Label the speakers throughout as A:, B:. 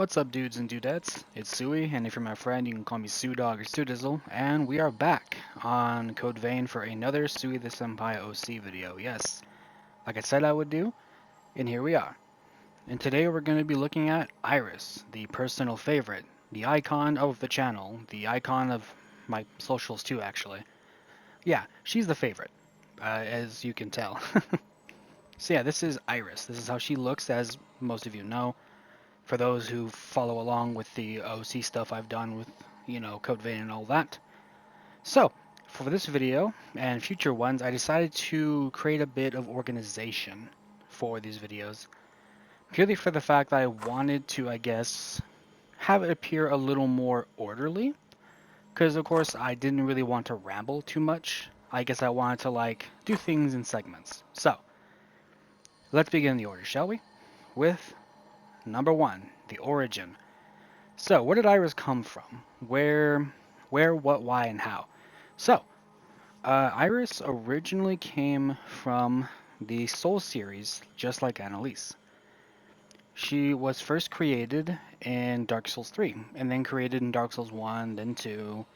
A: What's up, dudes and dudettes? It's Sui, and if you're my friend, you can call me Sudog or Sudizzle, and we are back on Code Vein for another SuiTheSenpai OC video. Yes, like I said I would do, and here we are. And today we're going to be looking at Iris, the personal favorite, the icon of the channel, the icon of my socials too, actually. Yeah, she's the favorite, as you can tell. So yeah, this is Iris. This is how she looks, as most of you know. For those who follow along with the OC stuff I've done with, Code Vein and all that. So, for this video and future ones, I decided to create a bit of organization for these videos. Purely for the fact that I wanted to, I guess, have it appear a little more orderly. Because, of course, I didn't really want to ramble too much. I guess I wanted to, do things in segments. So, let's begin the order, shall we? With number 1, the origin. So, where did Iris come from? Where, what, why, and how? So, Iris originally came from the Soul series, just like Annalise. She was first created in Dark Souls 3, and then created in Dark Souls 1, then 2,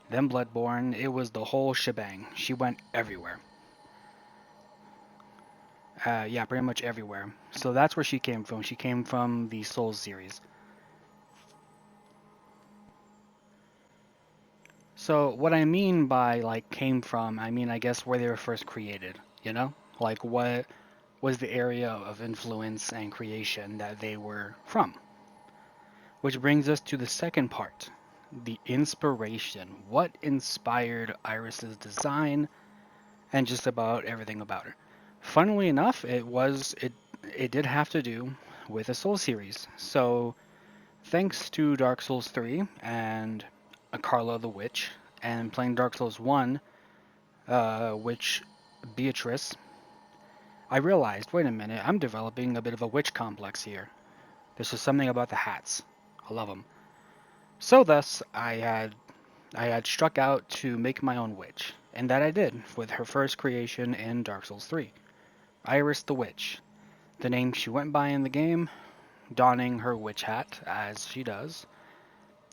A: then Bloodborne. It was the whole shebang. She went everywhere. Yeah, pretty much everywhere. So that's where she came from. She came from the Souls series. So what I mean by came from, I mean I guess where they were first created, you know? Like what was the area of influence and creation that they were from? Which brings us to the second part, the inspiration. What inspired Iris's design and just about everything about her? Funnily enough, it did have to do with the Soul series. So thanks to Dark Souls 3 and Carla the Witch, and playing Dark Souls 1, which Beatrice, I realized, wait a minute, I'm developing a bit of a witch complex here. There's just something about the hats. I love them. So thus, I had struck out to make my own witch, and that I did with her first creation in Dark Souls 3, Iris the Witch, the name she went by in the game, donning her witch hat as she does.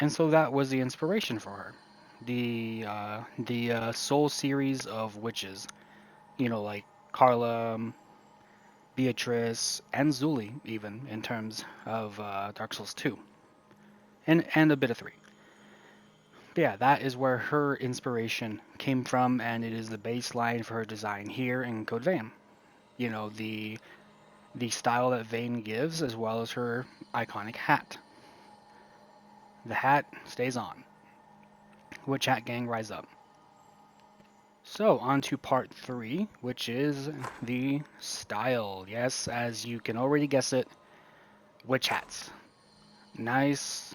A: And so that was the inspiration for her. The Soul series of witches, like Carla, Beatrice, and Zuli, even in terms of Dark Souls 2, and a bit of 3. But yeah, that is where her inspiration came from, and it is the baseline for her design here in Code Vein. The style that Vane gives, as well as her iconic hat. The hat stays on. Witch Hat Gang, rise up. So, on to part 3, which is the style. Yes, as you can already guess it, witch hats. Nice,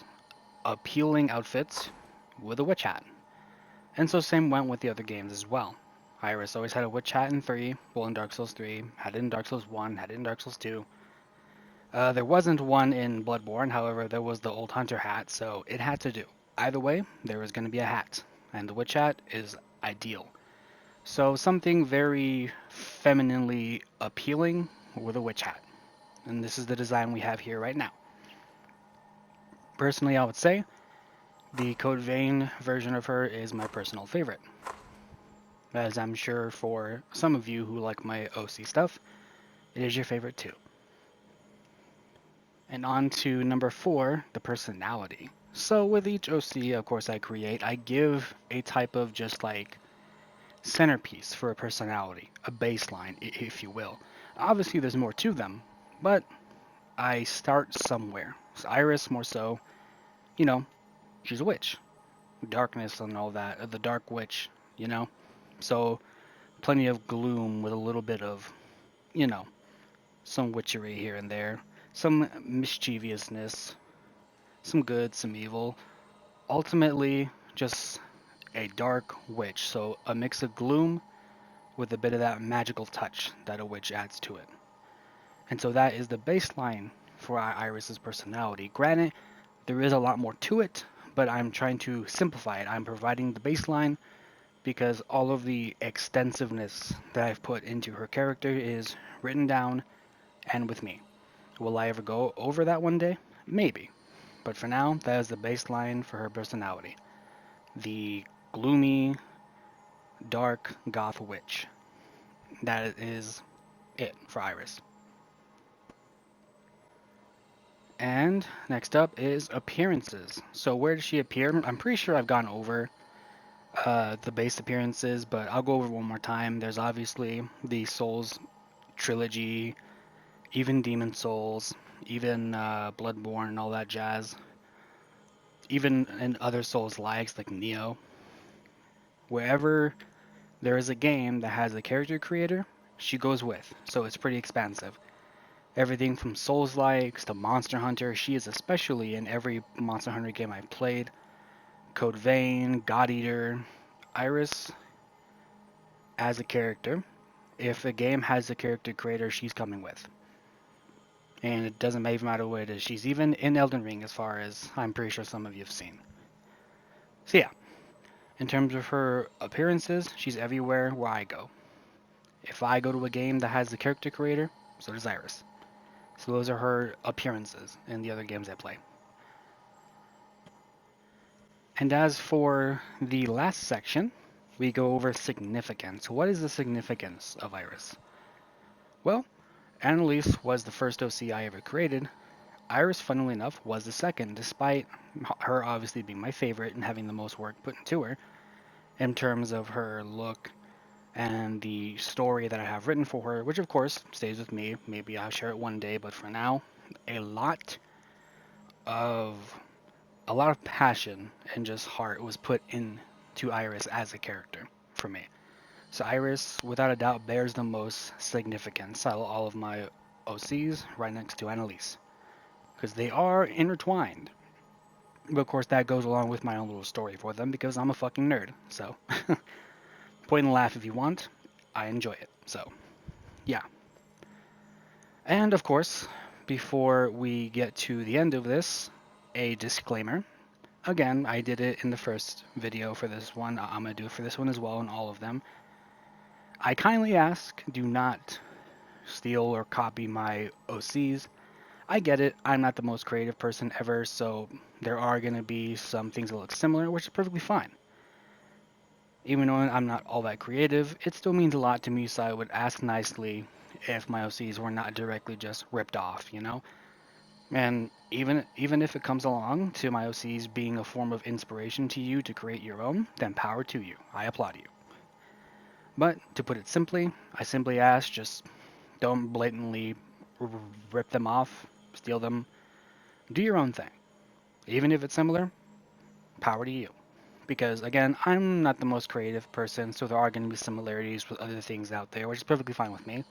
A: appealing outfits with a witch hat. And so same went with the other games as well. Iris always had a witch hat in 3, well in Dark Souls 3, had it in Dark Souls 1, had it in Dark Souls 2. There wasn't one in Bloodborne, however there was the old hunter hat, so it had to do. Either way, there was going to be a hat, and the witch hat is ideal. So something very femininely appealing with a witch hat. And this is the design we have here right now. Personally, I would say the Code Vein version of her is my personal favorite. As I'm sure for some of you who like my OC stuff, it is your favorite too. And on to number 4, the personality. So with each OC, of course, I create, I give a type of just centerpiece for a personality, a baseline, if you will. Obviously, there's more to them, but I start somewhere. So Iris, more so, she's a witch. Darkness and all that, the dark witch, So, plenty of gloom with a little bit of, some witchery here and there, some mischievousness, some good, some evil. Ultimately, just a dark witch, so a mix of gloom with a bit of that magical touch that a witch adds to it. And so that is the baseline for Iris's personality. Granted, there is a lot more to it, but I'm trying to simplify it. I'm providing the baseline because all of the extensiveness that I've put into her character is written down and with me. Will I ever go over that one day? Maybe. but for now, that is the baseline for her personality. The gloomy, dark goth witch. That is it for Iris. And next up is appearances. So where does she appear? I'm pretty sure I've gone over the base appearances, but I'll go over one more time. There's obviously the Souls trilogy, even Demon Souls, even Bloodborne and all that jazz. Even in other Souls likes like Neo. Wherever there is a game that has a character creator, she goes with. So it's pretty expansive. Everything from Souls likes to Monster Hunter. She is especially in every Monster Hunter game I've played. Code Vein, God Eater, Iris as a character. If a game has a character creator, she's coming with. And it doesn't even matter what it is. She's even in Elden Ring, as far as I'm pretty sure some of you have seen. So yeah, in terms of her appearances, she's everywhere where I go. If I go to a game that has the character creator, so does Iris. So those are her appearances in the other games I play. And as for the last section, we go over significance. What is the significance of Iris? Well, Annalise was the first OC I ever created. Iris, funnily enough, was the second, despite her obviously being my favorite and having the most work put into her in terms of her look and the story that I have written for her, which of course stays with me. Maybe I'll share it one day, but for now, a lot of passion and just heart was put into Iris as a character for me. So Iris, without a doubt, bears the most significance out of all of my OCs, right next to Annalise, because they are intertwined. But of course, that goes along with my own little story for them, because I'm a fucking nerd. So, point and laugh if you want. I enjoy it. So, yeah. And of course, before we get to the end of this, a disclaimer. Again, I did it in the first video for this one. I'm going to do it for this one as well, and all of them. I kindly ask, do not steal or copy my OCs. I get it, I'm not the most creative person ever, so there are going to be some things that look similar, which is perfectly fine. Even though I'm not all that creative, it still means a lot to me, so I would ask nicely if my OCs were not directly just ripped off, you know? And even if it comes along to my OCs being a form of inspiration to you to create your own, then power to you. I applaud you. But to put it simply, I simply ask, just don't blatantly rip them off, steal them. Do your own thing. Even if it's similar, power to you. Because again, I'm not the most creative person, so there are going to be similarities with other things out there, which is perfectly fine with me.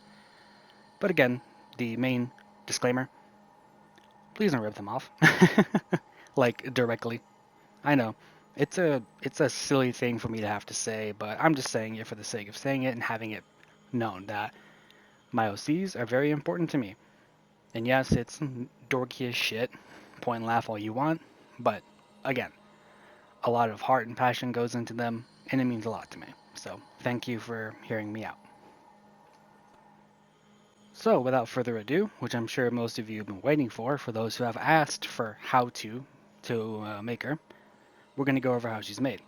A: But again, the main disclaimer, please don't rip them off. Like, directly. I know. It's a silly thing for me to have to say, but I'm just saying it for the sake of saying it and having it known that my OCs are very important to me. And yes, it's dorky as shit. Point and laugh all you want. But again, a lot of heart and passion goes into them, and it means a lot to me. So thank you for hearing me out. So without further ado, which I'm sure most of you have been waiting for those who have asked for how to make her, we're going to go over how she's made.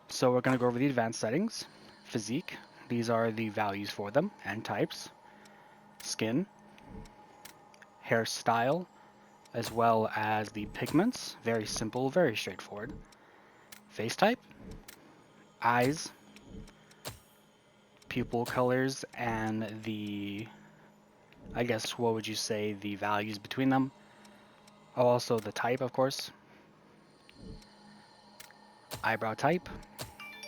A: So we're going to go over the advanced settings, physique, these are the values for them, and types, skin, hairstyle, as well as the pigments, very simple, very straightforward, face type, eyes, pupil colors, and the, I guess, what would you say, the values between them. Oh, also the type, of course. Eyebrow type,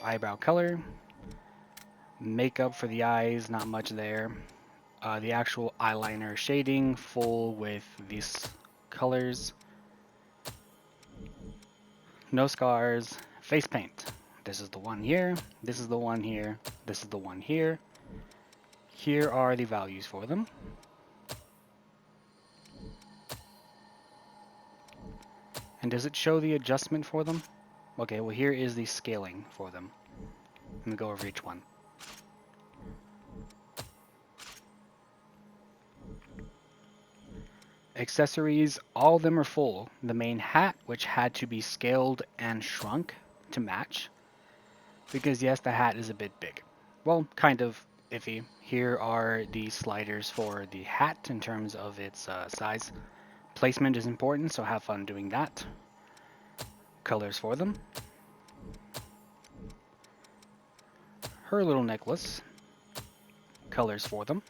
A: eyebrow color, makeup for the eyes, not much there. The actual eyeliner shading, full with these colors. No scars. Face paint. This is the one here, this is the one here, this is the one here. Here are the values for them. And does it show the adjustment for them? Okay, well here is the scaling for them. Let me go over each one. Accessories, all of them are full. The main hat, which had to be scaled and shrunk to match, because yes, the hat is a bit big. Well, kind of iffy. Here are the sliders for the hat in terms of its size. Placement is important, so have fun doing that. Colors for them. Her little necklace. Colors for them.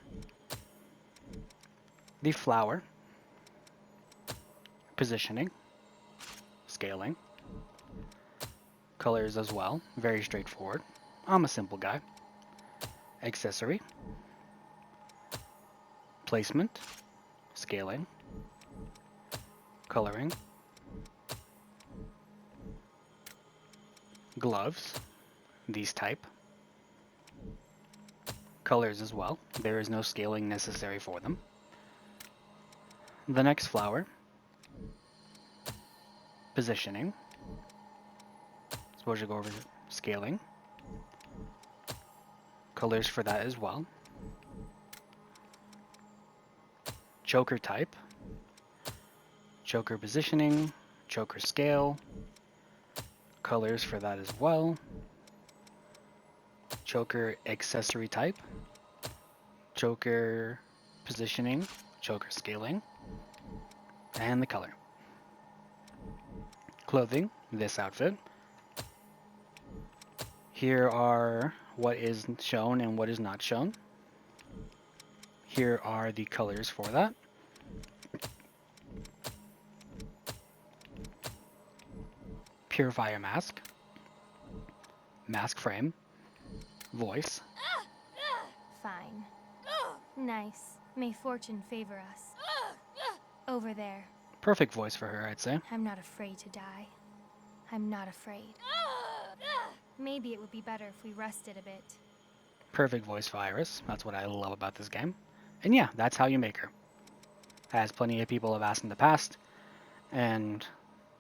A: The flower. Positioning. Scaling. Colors as well. Very straightforward. I'm a simple guy. Accessory. Placement. Scaling. Coloring. Gloves. These type. Colors as well. There is no scaling necessary for them. The next flower. Positioning. Suppose you go over scaling. Colors for that as well. Choker type. Choker positioning. Choker scale. Colors for that as well. Choker accessory type. Choker positioning. Choker scaling. And the color. Clothing, this outfit. Here are what is shown and what is not shown. Here are the colors for that. Purifier mask. Mask frame. Voice.
B: Fine. Nice. May fortune favor us. Over there.
A: Perfect voice for her, I'd say.
B: I'm not afraid to die. I'm not afraid. Maybe it would be better if we rested a bit.
A: Perfect voice for Iris. That's what I love about this game. And yeah, that's how you make her. As plenty of people have asked in the past and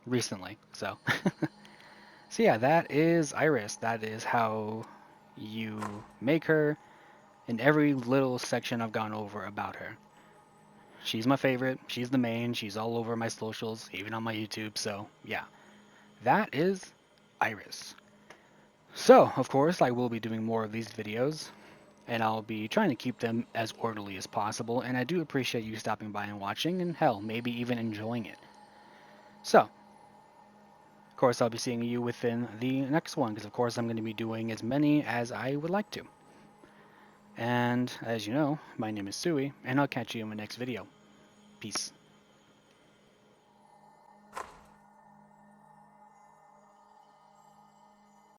A: recently, so. So yeah, that is Iris. That is how you make her in every little section I've gone over about her. She's my favorite. She's the main. She's all over my socials, even on my YouTube. So yeah, that is Iris. So, of course, I will be doing more of these videos, and I'll be trying to keep them as orderly as possible, and I do appreciate you stopping by and watching, and hell, maybe even enjoying it. So, of course, I'll be seeing you within the next one, because of course I'm going to be doing as many as I would like to. And, as you know, my name is Sui, and I'll catch you in my next video. Peace.